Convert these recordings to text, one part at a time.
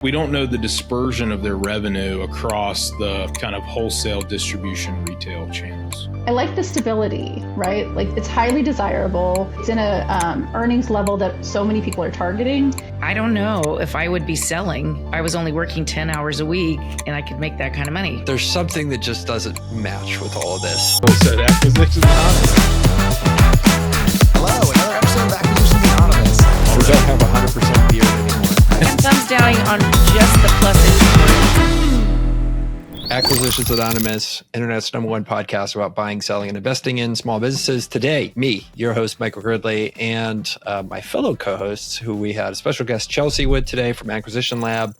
We don't know the dispersion of their revenue across the kind of wholesale distribution retail channels. I like the stability, right? Like it's highly desirable. It's in a earnings level that so many people are targeting. I don't know if I would be selling. I was only working 10 hours a week and I could make that kind of money. There's something that just doesn't match with all of this. So Acquisitions Anonymous. Hello, another episode of Acquisitions Anonymous. We don't have 100% beard anymore. I'm thumbs downing on just the plus Acquisitions Anonymous, Internet's #1 podcast about buying, selling, and investing in small businesses. Today, me, your host, Michael Gridley, and my fellow co-hosts, who we had a special guest, Chelsea, with today from Acquisition Lab,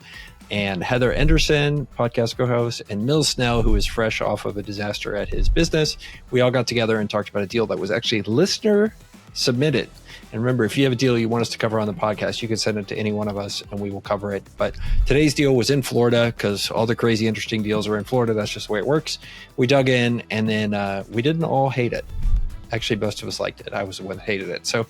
and Heather Anderson, podcast co-host, and Mill Snell, who is fresh off of a disaster at his business. We all got together and talked about a deal that was actually listener submitted. And remember, if you have a deal you want us to cover on the podcast, you can send it to any one of us and we will cover it. But today's deal was in Florida because all the crazy, interesting deals are in Florida. That's just the way it works. We dug in and then we didn't all hate it. Actually, most of us liked it. I was the one that hated it. So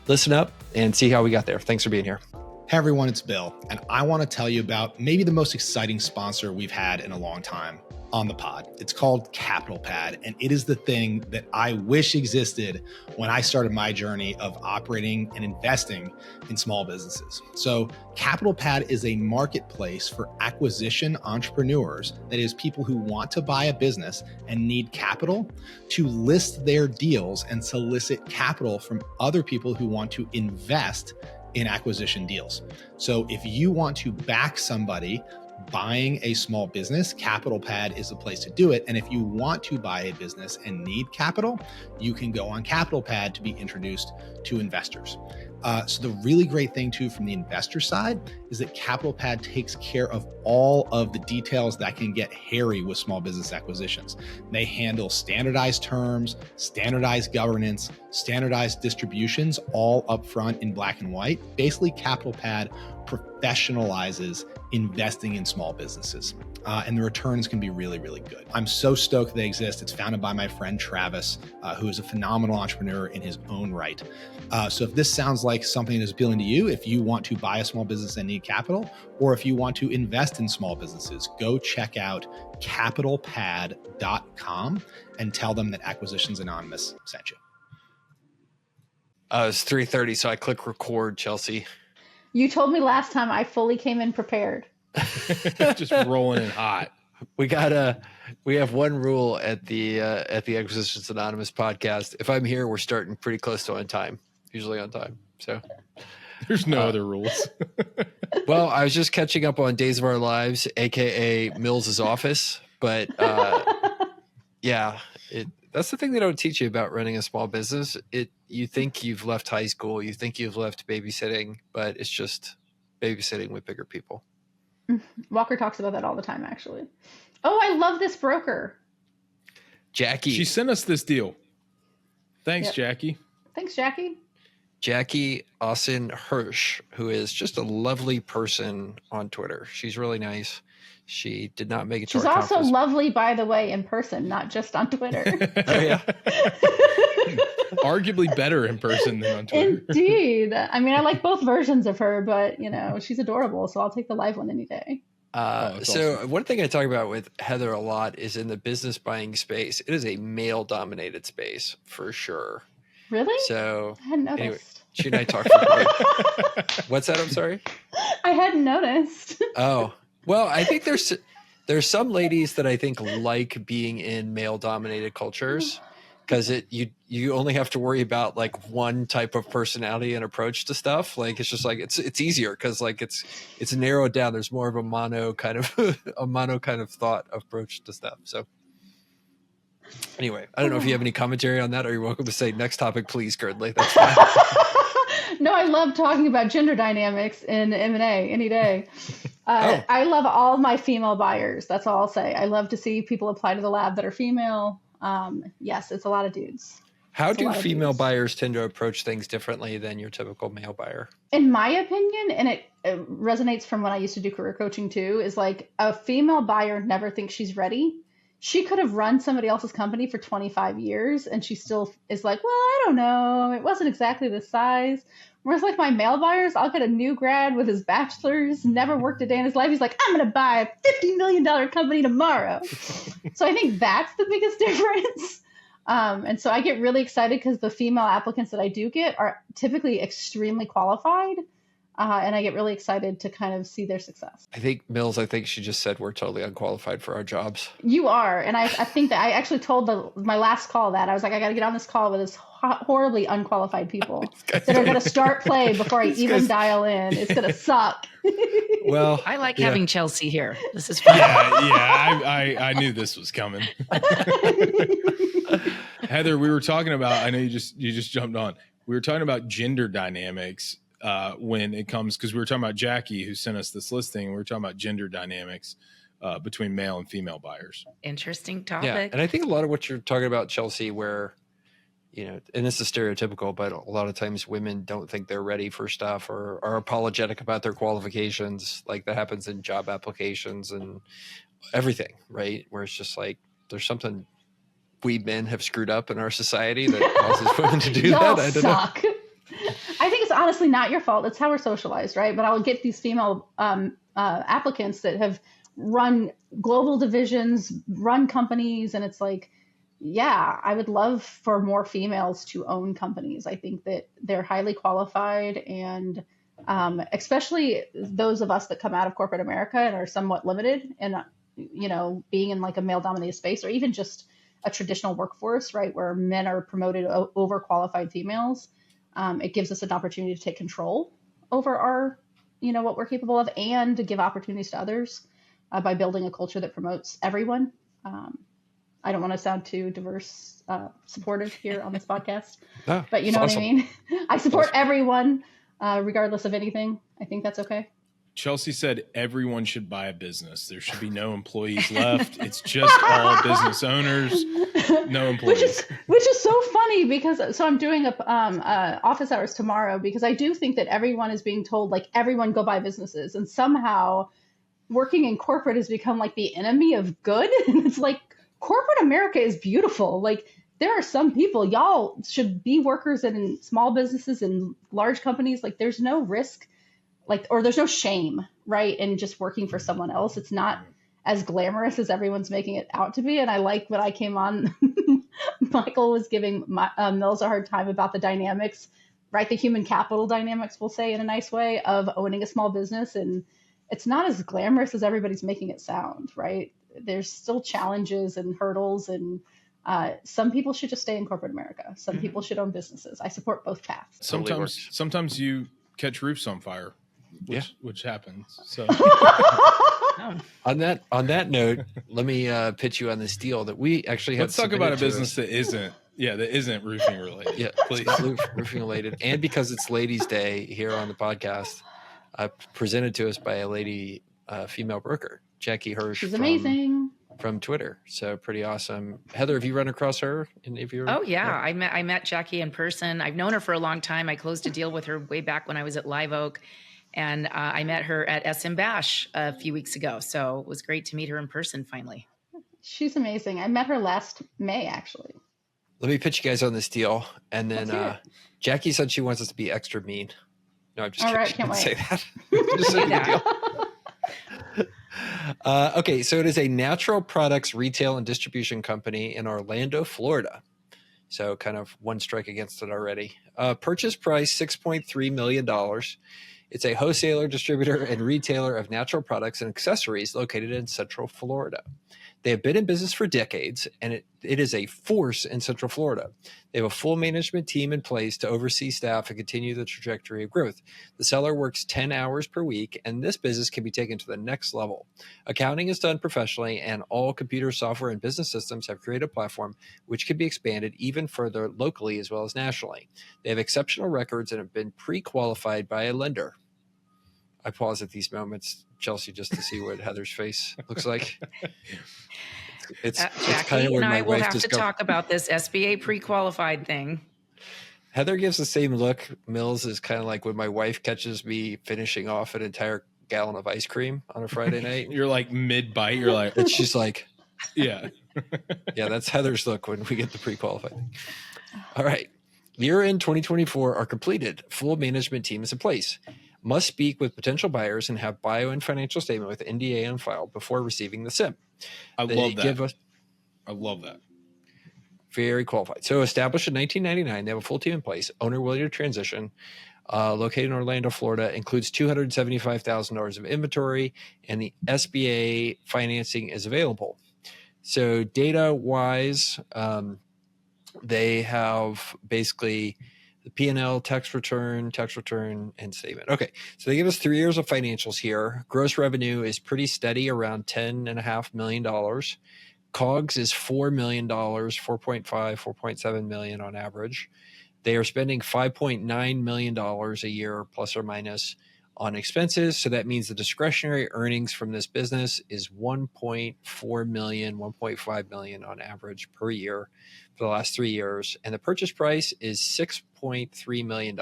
listen up and see how we got there. Thanks for being here. Hey everyone, it's Bill, and I want to tell you about maybe the most exciting sponsor we've had in a long time on the pod. It's called Capital Pad, and it is the thing that I wish existed when I started my journey of operating and investing in small businesses. So Capital Pad is a marketplace for acquisition entrepreneurs, that is, people who want to buy a business and need capital to list their deals and solicit capital from other people who want to invest in acquisition deals. So if you want to back somebody buying a small business, Capital Pad is the place to do it. And if you want to buy a business and need capital, you can go on Capital Pad to be introduced to investors. So the really great thing too from the investor side is that Capital Pad takes care of all of the details that can get hairy with small business acquisitions. They handle standardized terms, standardized governance, standardized distributions, all upfront in black and white. Basically, Capital Pad professionalizes investing in small businesses. And the returns can be really, really good. I'm so stoked they exist. It's founded by my friend Travis, who is a phenomenal entrepreneur in his own right. So if this sounds like something that is appealing to you, if you want to buy a small business and need capital, or if you want to invest in small businesses, go check out capitalpad.com and tell them that Acquisitions Anonymous sent you. It's 3:30, so I click record, Chelsea. You told me last time I fully came in prepared. Just rolling in hot. We have one rule at the Acquisitions Anonymous podcast. If I'm here, we're starting pretty close to on time, usually on time. So There's no other rules. well, I was just catching up on Days of Our Lives, aka Mills's office, but that's the thing they don't teach you about running a small business. You think you've left high school, you think you've left babysitting, but it's just babysitting with bigger people. Walker talks about that all the time, actually. Oh, I love this broker. Jackie. She sent us this deal. Thanks, Yep. Jackie. Thanks, Jackie. Jackie Austin Hirsch, who is just a lovely person on Twitter. She's really nice. She did not make it to She's our also conference. lovely, by the way, in person, not just on Twitter. Oh, yeah. Arguably better in person than on Twitter. Indeed. I mean, I like both versions of her, but, she's adorable, so I'll take the live one any day. So awesome. one thing I talk about with Heather a lot is in the business buying space. It is a male dominated space for sure. Really? So I hadn't noticed. anyway, she and I talked for What's that? I'm sorry. I hadn't noticed. Oh, well, I think there's some ladies that I think like being in male dominated cultures because you only have to worry about like one type of personality and approach to stuff. Like it's just like it's easier because like it's narrowed down. There's more of a mono kind of thought approach to stuff. So anyway, I don't know if you have any commentary on that, or you're welcome to say next topic, please, Gurdley. That's fine. No, I love talking about gender dynamics in M&A any day. I love all my female buyers. That's all I'll say. I love to see people apply to the lab that are female. Yes, it's a lot of dudes. How do female buyers tend to approach things differently than your typical male buyer? In my opinion, and it resonates from when I used to do career coaching too, is like a female buyer never thinks she's ready. she could have run somebody else's company for 25 years and she still is like, well, I don't know. It wasn't exactly the size. Whereas like my male buyers, I'll get a new grad with his bachelor's, never worked a day in his life. He's like, I'm going to buy a $50 million company tomorrow. So I think that's the biggest difference. And so I get really excited because the female applicants that I do get are typically extremely qualified. And I get really excited to kind of see their success. I think she just said we're totally unqualified for our jobs. You are. And I think that I actually told my last call that I was like, I got to get on this call with this horribly unqualified people that are going to start play before I even dial in. It's going to suck. Well, I like having Chelsea here. This is fun. I knew this was coming. Heather, we were talking about, I know you just jumped on. We were talking about gender dynamics when it comes, because we were talking about Jackie, who sent us this listing, and we were talking about gender dynamics between male and female buyers. Interesting topic. Yeah, and I think a lot of what you're talking about, Chelsea, where, and this is stereotypical, but a lot of times women don't think they're ready for stuff or are apologetic about their qualifications. Like that happens in job applications and everything, right? Where it's just like, there's something we men have screwed up in our society that causes women to do Y'all that. I don't suck. know. I think it's honestly not your fault. It's how we're socialized, right? But I'll get these female applicants that have run global divisions, run companies, and it's like, yeah, I would love for more females to own companies. I think that they're highly qualified, and especially those of us that come out of corporate America and are somewhat limited, and being in like a male-dominated space, or even just a traditional workforce, right, where men are promoted over qualified females. It gives us an opportunity to take control over our, what we're capable of, and to give opportunities to others by building a culture that promotes everyone. I don't want to sound too diverse, supportive here on this podcast, but you know what I mean? I support everyone, regardless of anything. I think that's okay. Chelsea said everyone should buy a business. There should be no employees left. It's just all business owners, no employees. Which is so funny because I'm doing office hours tomorrow because I do think that everyone is being told like everyone go buy businesses, and somehow working in corporate has become like the enemy of good. And it's like corporate America is beautiful. Like there are some people, y'all should be workers in small businesses and large companies. Like there's no risk. Or there's no shame, right, in just working for someone else. It's not as glamorous as everyone's making it out to be. And I like when I came on, Michael was giving Mills a hard time about the dynamics, right, the human capital dynamics, we'll say in a nice way, of owning a small business. And it's not as glamorous as everybody's making it sound, right? There's still challenges and hurdles, and some people should just stay in corporate America. Some people should own businesses. I support both paths. Sometimes you catch roofs on fire. Which happens. So on that note, let me pitch you on this deal that we actually have. Let's talk about a business that isn't roofing related. Yeah, please. Roofing related, and because it's Ladies' Day here on the podcast, presented to us by a lady, female broker, Jackie Hirsch. She's amazing. From Twitter, so pretty awesome. Heather, have you run across her? Oh yeah, I met Jackie in person. I've known her for a long time. I closed a deal with her way back when I was at Live Oak. And I met her at SM Bash a few weeks ago. So it was great to meet her in person finally. She's amazing. I met her last May, actually. Let me pitch you guys on this deal. And then Jackie said she wants us to be extra mean. No, I'm just kidding. Right, she can't didn't wait. say that. Just say the deal. Okay, so it is a natural products retail and distribution company in Orlando, Florida. So kind of one strike against it already. Purchase price, $6.3 million. It's a wholesaler, distributor, and retailer of natural products and accessories located in Central Florida. They have been in business for decades, and it is a force in Central Florida. They have a full management team in place to oversee staff and continue the trajectory of growth. The seller works 10 hours per week, and this business can be taken to the next level. Accounting is done professionally, and all computer software and business systems have created a platform which can be expanded even further locally as well as nationally. They have exceptional records and have been pre-qualified by a lender. I pause at these moments, Chelsea, just to see what Heather's face looks like. It's kind of where my will wife have just to talk about this SBA pre-qualified thing. Heather gives the same look. Mills is kind of like when my wife catches me finishing off an entire gallon of ice cream on a Friday night. You're like mid-bite. You're like... And she's like... Yeah. Yeah, that's Heather's look when we get the pre-qualified thing. All right. Year-end 2024 are completed. Full management team is in place. Must speak with potential buyers and have bio and financial statement with NDA on file before receiving the SIM. I love that. I love that. Very qualified. So established in 1999, they have a full team in place. Owner willing to transition. Located in Orlando, Florida, includes $275,000 of inventory, and the SBA financing is available. So data-wise, they have basically the P&L, tax return, and statement. Okay, so they give us 3 years of financials here. Gross revenue is pretty steady, around $10.5 million. COGS is $4 million, 4.5, 4.7 million on average. They are spending $5.9 million a year, plus or minus, on expenses. So that means the discretionary earnings from this business is 1.4 million, 1.5 million on average per year for the last 3 years. And the purchase price is $6.3 million.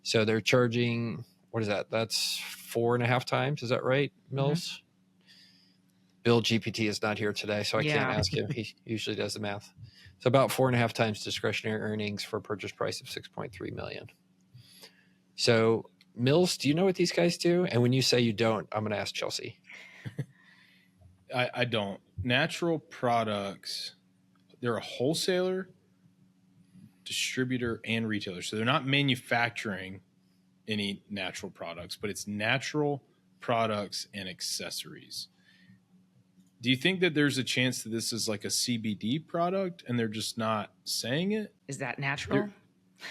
So they're charging, what is that? That's 4.5 times. Is that right, Mills? Mm-hmm. Bill GPT is not here today, so I can't ask him. He usually does the math. So about 4.5 times discretionary earnings for a purchase price of 6.3 million. So Mills, do you know what these guys do? And when you say you don't, I'm going to ask Chelsea. I don't. Natural Products, they're a wholesaler, distributor, and retailer. So they're not manufacturing any natural products, but it's natural products and accessories. Do you think that there's a chance that this is like a CBD product and they're just not saying it? Is that natural?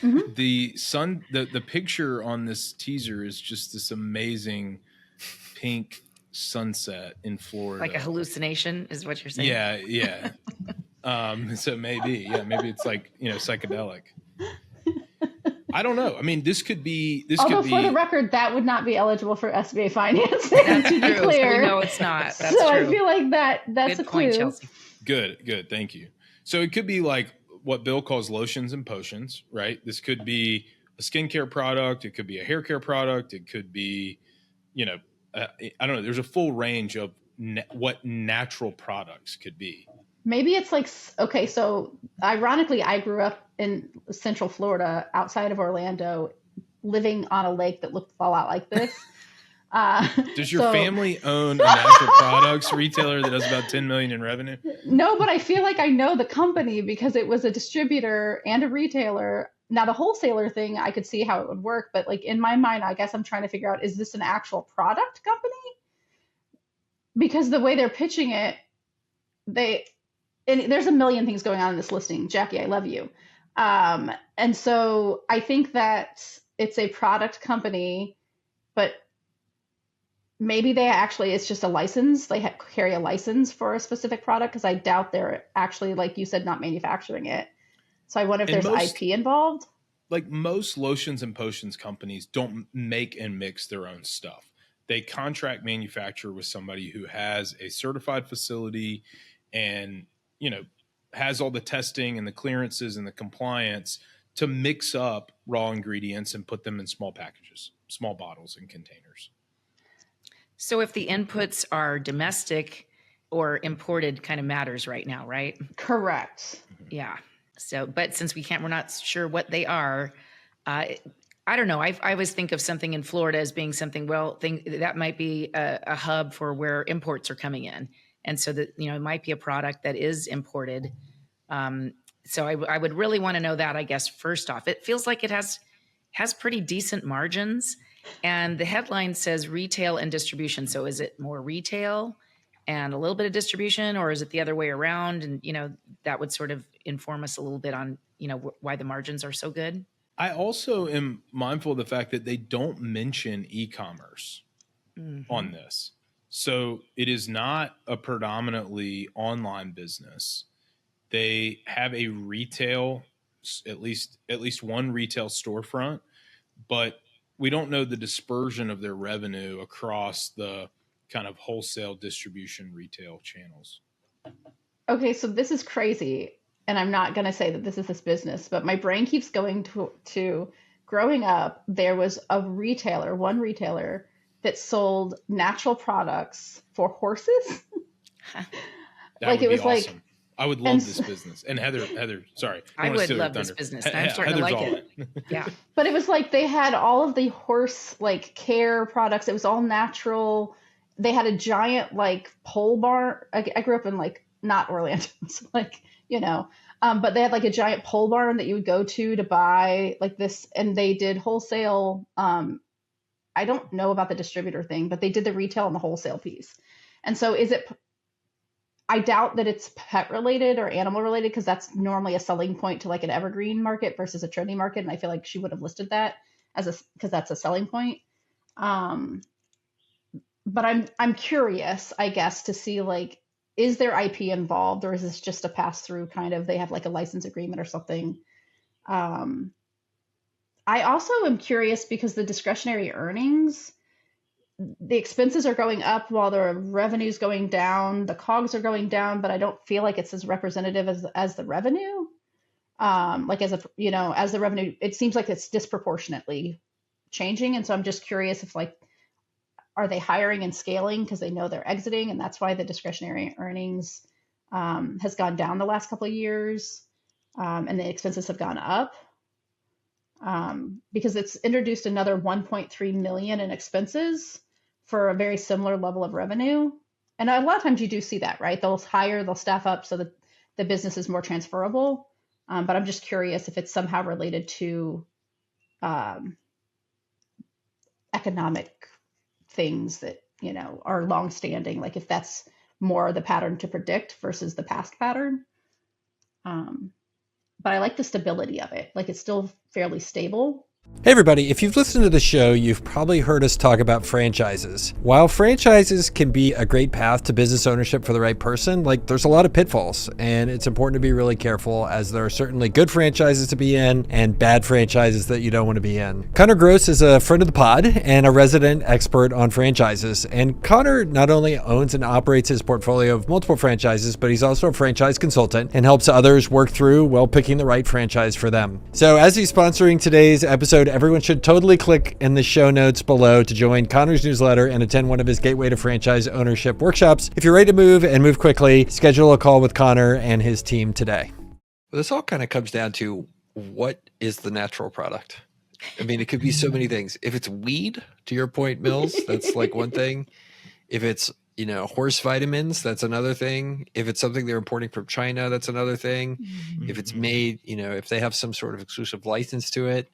Mm-hmm. The picture on this teaser is just this amazing pink sunset in Florida. Like a hallucination is what you're saying? Yeah. So maybe it's like, psychedelic. I don't know. I mean, this could be. Although for the record, that would not be eligible for SBA financing. That's to be true. clear. No, it's not. That's so true. I feel like that's Good a point, clue. Chelsea. Good. Thank you. So it could be like what Bill calls lotions and potions, right? This could be a skincare product. It could be a hair care product. It could be, I don't know. There's a full range of what natural products could be. Maybe it's like, okay, so ironically, I grew up in Central Florida outside of Orlando, living on a lake that looked a lot like this. Does your family own a natural products retailer that does about 10 million in revenue? No, but I feel like I know the company because it was a distributor and a retailer. Now the wholesaler thing, I could see how it would work, but like in my mind, I guess I'm trying to figure out, is this an actual product company? Because the way they're pitching it, and there's a million things going on in this listing. Jackie, I love you. And so I think that it's a product company, but maybe it's just a license. They carry a license for a specific product because I doubt they're actually, like you said, not manufacturing it. So I wonder if there's IP involved. Like most lotions and potions companies don't make and mix their own stuff. They contract manufacture with somebody who has a certified facility and, has all the testing and the clearances and the compliance to mix up raw ingredients and put them in small packages, small bottles and containers. So if the inputs are domestic or imported kind of matters right now, right? Correct. Yeah. So, but since we're not sure what they are, I don't know. I always think of something in Florida as being something, that might be a hub for where imports are coming in. And so that, it might be a product that is imported. So I would really want to know that, I guess, first off. It feels like it has pretty decent margins. And the headline says retail and distribution. So is it more retail and a little bit of distribution, or is it the other way around? And, that would sort of inform us a little bit on, why the margins are so good. I also am mindful of the fact that they don't mention e-commerce on this. So it is not a predominantly online business. They have a retail, at least one retail storefront, but we don't know the dispersion of their revenue across the kind of wholesale distribution retail channels. Okay, so this is crazy. And I'm not going to say that this is this business, but my brain keeps going to growing up, there was one retailer that sold natural products for horses. That like would it be was like, awesome. I would love this business. And Heather, sorry. I would love this business. I'm starting to like it. Yeah. But it was like they had all of the horse like care products. It was all natural. They had a giant like pole barn. I grew up in like not Orlando, so like, you know, but they had like a giant pole barn that you would go to buy like this, and they did wholesale. I don't know about the distributor thing, but they did the retail and the wholesale piece. And so I doubt that it's pet related or animal related, because that's normally a selling point to like an evergreen market versus a trendy market. And I feel like she would have listed that because that's a selling point. But I'm curious, I guess, to see like, is there IP involved, or is this just a pass through kind of, they have like a license agreement or something? I also am curious because the discretionary earnings, the expenses are going up while the revenue's going down. The COGS are going down, but I don't feel like it's as representative as the revenue. Like as the revenue, it seems like it's disproportionately changing. And so I'm just curious if like, are they hiring and scaling because they know they're exiting, and that's why the discretionary earnings has gone down the last couple of years, and the expenses have gone up. Because it's introduced another 1.3 million in expenses for a very similar level of revenue. And a lot of times you do see that, right? They'll staff up so that the business is more transferable. But I'm just curious if it's somehow related to economic things that, you know, are longstanding, like if that's more the pattern to predict versus the past pattern. But I like the stability of it. Like it's still fairly stable. Hey everybody, if you've listened to the show, you've probably heard us talk about franchises. While franchises can be a great path to business ownership for the right person, like there's a lot of pitfalls, and it's important to be really careful, as there are certainly good franchises to be in and bad franchises that you don't want to be in. Connor Gross is a friend of the pod and a resident expert on franchises. And Connor not only owns and operates his portfolio of multiple franchises, but he's also a franchise consultant and helps others work through, picking the right franchise for them. So as he's sponsoring today's episode, everyone should totally click in the show notes below to join Connor's newsletter and attend one of his Gateway to Franchise Ownership workshops. If you're ready to move and move quickly, schedule a call with Connor and his team today. Well, this all kind of comes down to, what is the natural product? I mean, it could be so many things. If it's weed, to your point, Mills, that's like one thing. If it's, horse vitamins, that's another thing. If it's something they're importing from China, that's another thing. Mm-hmm. If it's made, if they have some sort of exclusive license to it.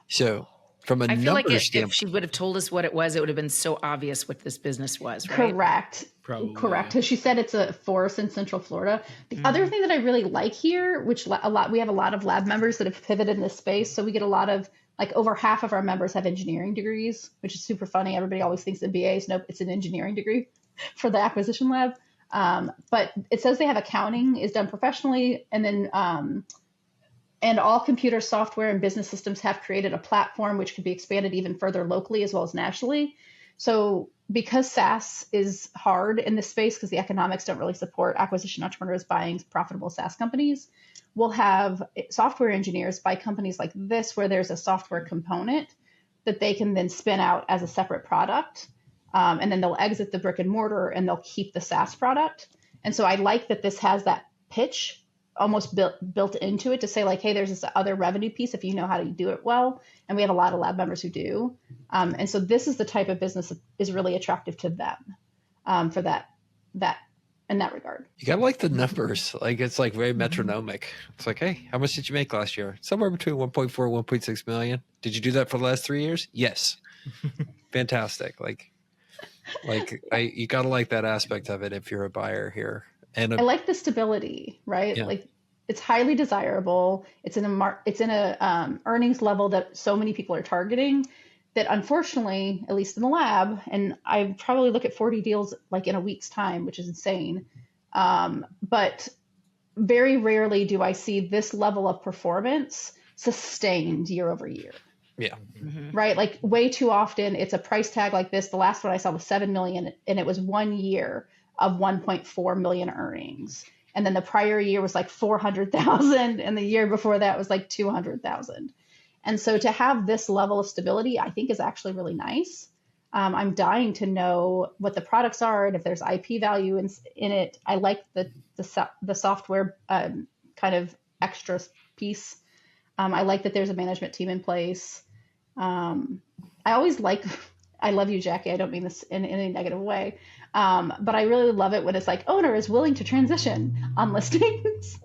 So from a number standpoint, if she would have told us what it was, it would have been so obvious what this business was, right? Correct. Probably. Correct. Because she said it's a forest in Central Florida. The other thing that I really like here, which we have a lot of lab members that have pivoted in this space. So we get a lot of, like over half of our members have engineering degrees, which is super funny. Everybody always thinks MBAs. Nope, it's an engineering degree for the acquisition lab. But it says they have accounting is done professionally, and then and all computer software and business systems have created a platform which could be expanded even further locally as well as nationally. So because SaaS is hard in this space, because the economics don't really support acquisition entrepreneurs buying profitable SaaS companies, we'll have software engineers buy companies like this, where there's a software component that they can then spin out as a separate product. And then they'll exit the brick and mortar and they'll keep the SaaS product. And so I like that this has that pitch almost built into it to say like, hey, there's this other revenue piece if you know how to do it well. And we have a lot of lab members who do. And so this is the type of business that is really attractive to them for that in that regard. You gotta like the numbers. Like it's like very metronomic. It's like, hey, how much did you make last year? Somewhere between 1.4, 1.6 million. Did you do that for the last 3 years? Yes. Fantastic. You gotta like that aspect of it if you're a buyer here. And I like the stability, right? Yeah. Like it's highly desirable. It's in a earnings level that so many people are targeting, that unfortunately, at least in the lab, and I probably look at 40 deals like in a week's time, which is insane. But very rarely do I see this level of performance sustained year over year. Yeah. Mm-hmm. Right. Like way too often it's a price tag like this. The last one I saw was 7 million, and it was 1 year of 1.4 million earnings. And then the prior year was like 400,000. And the year before that was like 200,000. And so to have this level of stability, I think is actually really nice. I'm dying to know what the products are and if there's IP value in it. I like the software kind of extra piece. I like that there's a management team in place. I always like, I love you, Jackie. I don't mean this in any negative way. But I really love it when it's like owner is willing to transition on listings.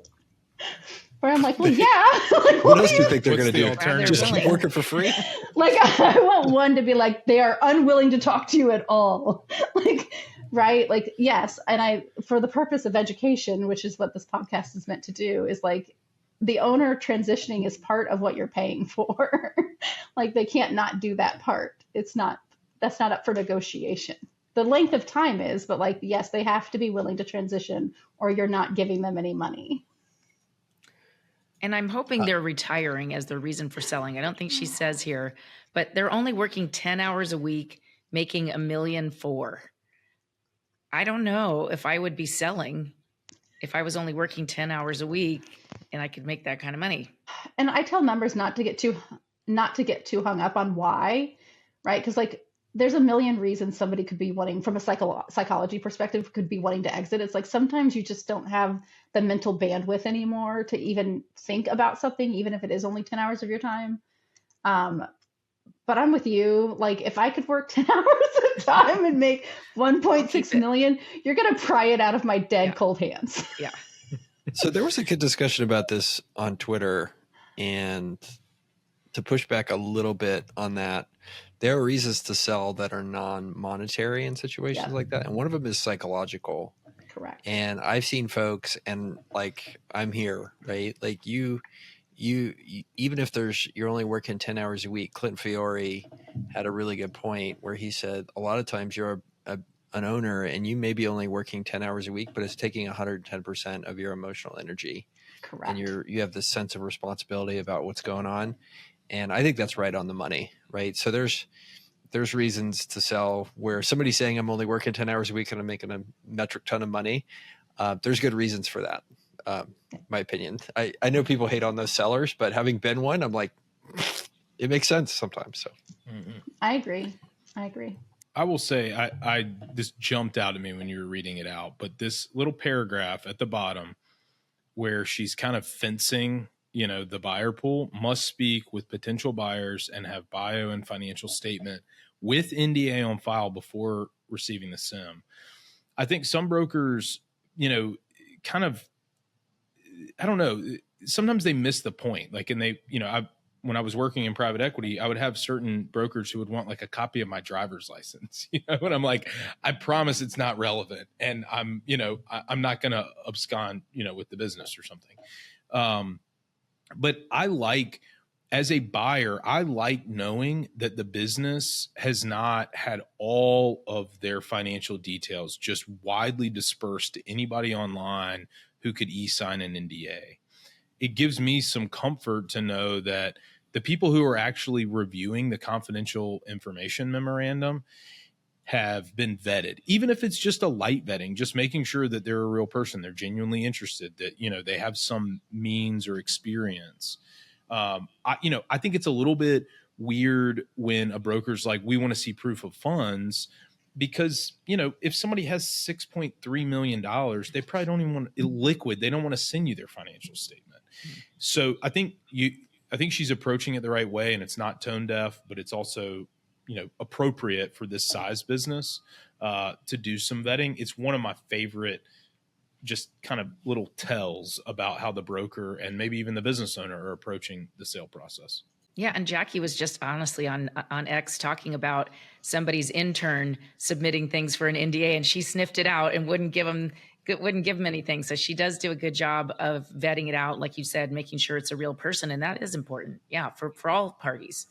Where I'm like, well, yeah. Like, what else do you think they're going to do? alternative? Just keep working for free? Like, I want one to be like, they are unwilling to talk to you at all. Like, right? Like, yes. And for the purpose of education, which is what this podcast is meant to do, is like the owner transitioning is part of what you're paying for. Like, they can't not do that part. That's not up for negotiation. The length of time is, but like, yes, they have to be willing to transition or you're not giving them any money. And I'm hoping they're retiring as their reason for selling. I don't think she says here, but they're only working 10 hours a week, making $1.4 million. I don't know if I would be selling if I was only working 10 hours a week and I could make that kind of money. And I tell members not to get too hung up on why, right? Because like there's a million reasons somebody could be wanting, from a psychology perspective, could be wanting to exit. It's like sometimes you just don't have the mental bandwidth anymore to even think about something, even if it is only 10 hours of your time. But I'm with you. Like if I could work 10 hours at a time and make 1.6 million, you're going to pry it out of my dead cold hands. Yeah. So there was a good discussion about this on Twitter, and to push back a little bit on that, there are reasons to sell that are non-monetary in situations like that. And one of them is psychological. Correct. And I've seen folks, and like, I'm here, right? Like you even if you're only working 10 hours a week, Clint Fiore had a really good point where he said, a lot of times you're an owner and you may be only working 10 hours a week, but it's taking 110% of your emotional energy. Correct. And you have this sense of responsibility about what's going on. And I think that's right on the money, right? So there's reasons to sell where somebody's saying I'm only working 10 hours a week and I'm making a metric ton of money. There's good reasons for that, my opinion. I know people hate on those sellers, but having been one, I'm like, it makes sense sometimes. So I agree. I will say, this jumped out at me when you were reading it out, but this little paragraph at the bottom where she's kind of fencing, the buyer pool, must speak with potential buyers and have bio and financial statement with NDA on file before receiving the SIM. I think some brokers, kind of, I don't know, sometimes they miss the point. Like, and they, when I was working in private equity, I would have certain brokers who would want like a copy of my driver's license, and I'm like, I promise it's not relevant. And I'm not going to abscond, with the business or something. But as a buyer, I like knowing that the business has not had all of their financial details just widely dispersed to anybody online who could e-sign an NDA. It gives me some comfort to know that the people who are actually reviewing the confidential information memorandum have been vetted, even if it's just a light vetting, just making sure that they're a real person, they're genuinely interested, that, they have some means or experience. I think it's a little bit weird when a broker's like, we want to see proof of funds, because, if somebody has $6.3 million, they probably don't even want it liquid. They don't want to send you their financial statement. So I think she's approaching it the right way, and it's not tone deaf, but it's also, appropriate for this size business to do some vetting. It's one of my favorite just kind of little tells about how the broker and maybe even the business owner are approaching the sale process. Yeah. And Jackie was just honestly on X talking about somebody's intern submitting things for an NDA, and she sniffed it out and wouldn't give them anything. So she does do a good job of vetting it out, like you said, making sure it's a real person. And that is important. Yeah. For all parties,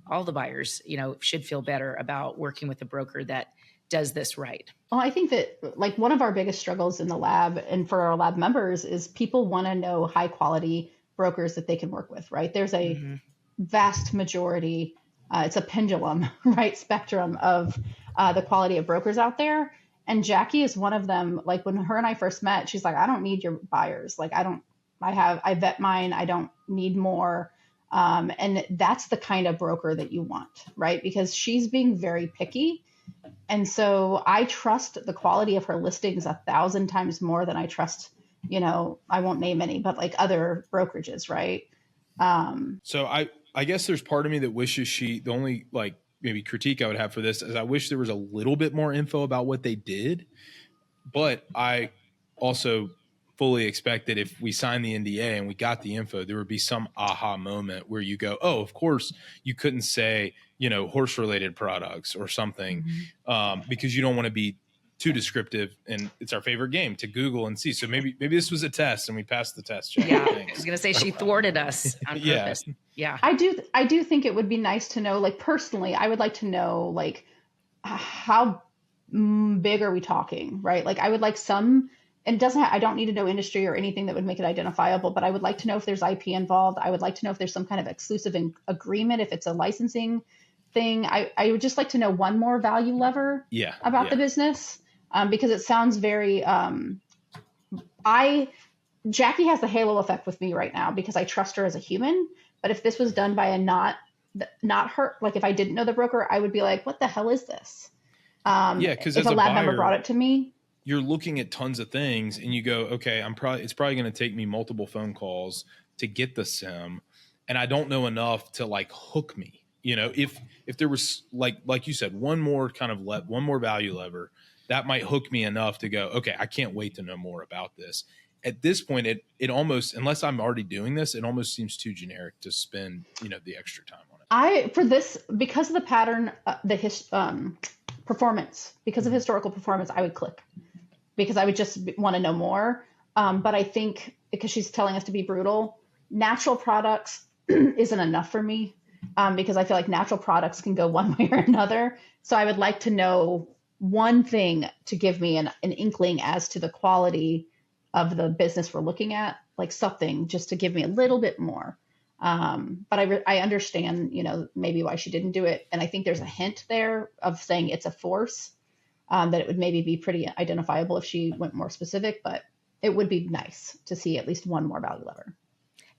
all the buyers, should feel better about working with a broker that does this right. Well, I think that like one of our biggest struggles in the lab and for our lab members is people want to know high quality brokers that they can work with, right? There's a vast majority, it's a pendulum, right, spectrum of the quality of brokers out there. And Jackie is one of them. Like when her and I first met, she's like, I don't need your buyers. Like I vet mine. I don't need more. And that's the kind of broker that you want, right? Because she's being very picky And so I trust the quality of her listings 1,000 times more than I trust, I won't name any, but like other brokerages, right? So I guess there's part of me that wishes the only like maybe critique I would have for this is I wish there was a little bit more info about what they did, but I also fully expect that if we signed the NDA and we got the info, there would be some aha moment where you go, oh, of course you couldn't say, horse related products or something, because you don't want to be too descriptive, and it's our favorite game to Google and see. So maybe this was a test and we passed the test. Yeah, I was going to say she thwarted us on purpose. Yeah. I do think it would be nice to know, like personally, I would like to know like how big are we talking, right? Like I would like some, and I don't need to know industry or anything that would make it identifiable, but I would like to know if there's IP involved. I would like to know if there's some kind of exclusive agreement, if it's a licensing thing. I would just like to know one more value lever about the business. Because it sounds very, Jackie has the halo effect with me right now because I trust her as a human. But if this was done by a not her, like if I didn't know the broker, I would be like, what the hell is this? Because if a lab member brought it to me, you're looking at tons of things and you go, okay, it's probably going to take me multiple phone calls to get the sim. And I don't know enough to like hook me, if there was like you said, one more value lever, that might hook me enough to go, okay, I can't wait to know more about this. At this point, it almost, unless I'm already doing this, it almost seems too generic to spend, the extra time on it. Because of the pattern, performance, because of historical performance, I would click because I would just want to know more. But I think because she's telling us to be brutal, natural products isn't enough for me because I feel like natural products can go one way or another. So I would like to know one thing to give me an inkling as to the quality of the business we're looking at, like something just to give me a little bit more. But I understand, maybe why she didn't do it. And I think there's a hint there of saying it's a force, that it would maybe be pretty identifiable if she went more specific, but it would be nice to see at least one more value lever.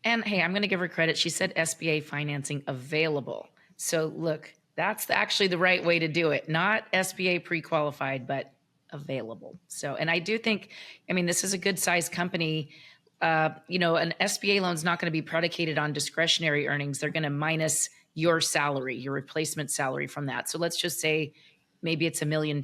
And hey, I'm going to give her credit. She said SBA financing available. So look, that's actually the right way to do it. Not SBA pre-qualified, but available. So, and I do think, this is a good sized company. An SBA loan is not going to be predicated on discretionary earnings. They're going to minus your salary, your replacement salary from that. So let's just say maybe it's $1.2 million.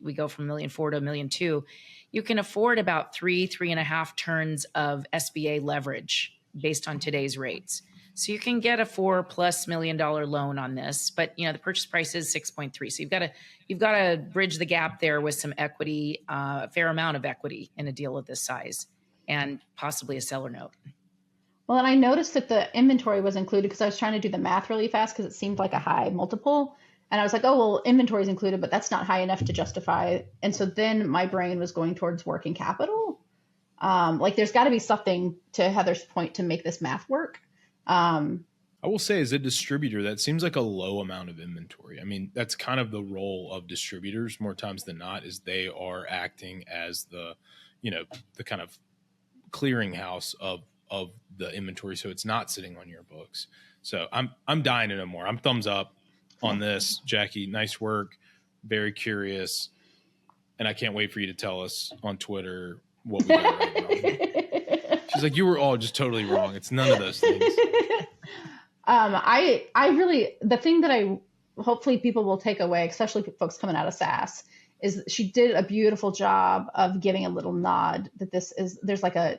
We go from $1.4 million to $1.2 million. You can afford about 3.5 turns of SBA leverage based on today's rates. So you can get a $4+ million loan on this, but the purchase price is 6.3. So you've got to bridge the gap there with some equity, a fair amount of equity in a deal of this size, and possibly a seller note. Well, and I noticed that the inventory was included because I was trying to do the math really fast because it seemed like a high multiple. And I was like, oh, well, inventory is included, but that's not high enough to justify. And so then my brain was going towards working capital. Like there's got to be something, to Heather's point, to make this math work. I will say, as a distributor, that seems like a low amount of inventory. That's kind of the role of distributors more times than not, is they are acting as the kind of clearinghouse of the inventory. So it's not sitting on your books. So I'm dying to know more. I'm thumbs up on this, Jackie. Nice work. Very curious. And I can't wait for you to tell us on Twitter what we got right now. She's like, you were all just totally wrong. It's none of those things. I really, the thing that hopefully people will take away, especially folks coming out of SaaS, is she did a beautiful job of giving a little nod that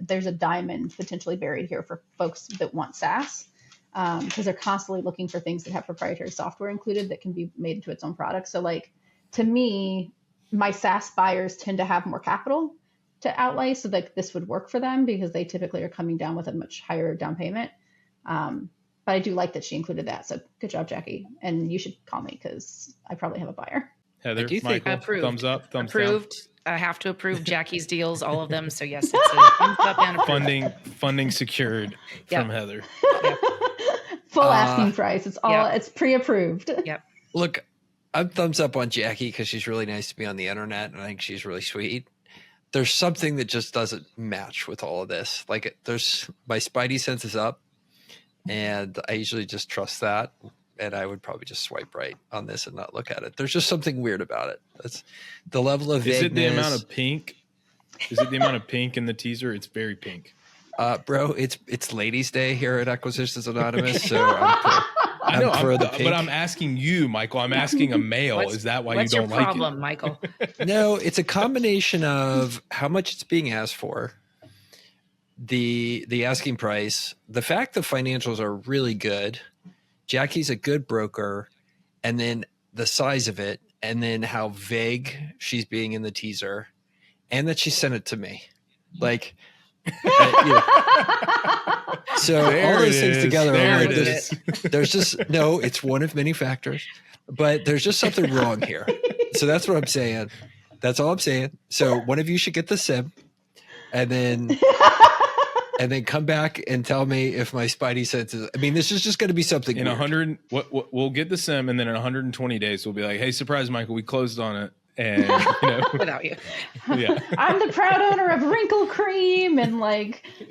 there's a diamond potentially buried here for folks that want SaaS, because they're constantly looking for things that have proprietary software included that can be made into its own product. So like, to me, my SaaS buyers tend to have more capital to outlay, so like this would work for them because they typically are coming down with a much higher down payment. But I do like that she included that. So good job, Jackie. And you should call me because I probably have a buyer. Heather, Michael, approved. Thumbs up, thumbs approved. down. I have to approve Jackie's deals, all of them. So yes, it's a thumbs up and approved. Funding secured from Heather. Yep. Full asking price. It's all, it's pre-approved. Yep. Look, I'm thumbs up on Jackie because she's really nice to be on the internet, and I think she's really sweet. There's something that just doesn't match with all of this. Like, my spidey sense is up, and I usually just trust that. and I would probably just swipe right on this and not look at it. There's just something weird about it. That's the level of vagueness. Is it the amount of pink? Is it the amount of pink in the teaser? It's very pink. Bro, it's Ladies' Day here at Acquisitions Anonymous, so I know, but I'm asking you, Michael. I'm asking a male. Is that why you don't like it? What's your problem, Michael? No, it's a combination of how much it's being asked for, the asking price, the fact the financials are really good, Jackie's a good broker, and then the size of it, and then how vague she's being in the teaser, and that she sent it to me. Like, so there all those things together, there's just it's one of many factors, but there's just something wrong here. So that's what I'm saying. That's all I'm saying. So one of you should get the sim, and then come back and tell me if my spidey senses. I mean, this is just going to be something in weird. 100. We'll get the sim, and then in 120 days, we'll be like, "Hey, surprise, Michael, we closed on it." And without you, yeah, I'm the proud owner of wrinkle cream and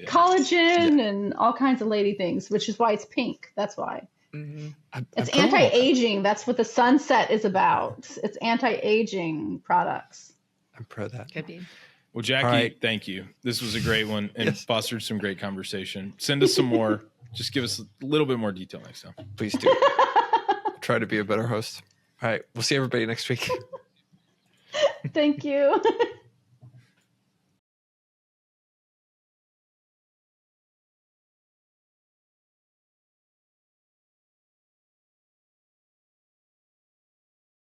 collagen and all kinds of lady things, which is why it's pink. That's why. Mm-hmm. It's anti-aging. That's what the sunset is about. It's anti-aging products. I'm pro that. Could be. Well, Jackie, thank you. This was a great one and fostered some great conversation. Send us some more. Just give us a little bit more detail next time. Please do. Try to be a better host. All right. We'll see everybody next week. Thank you.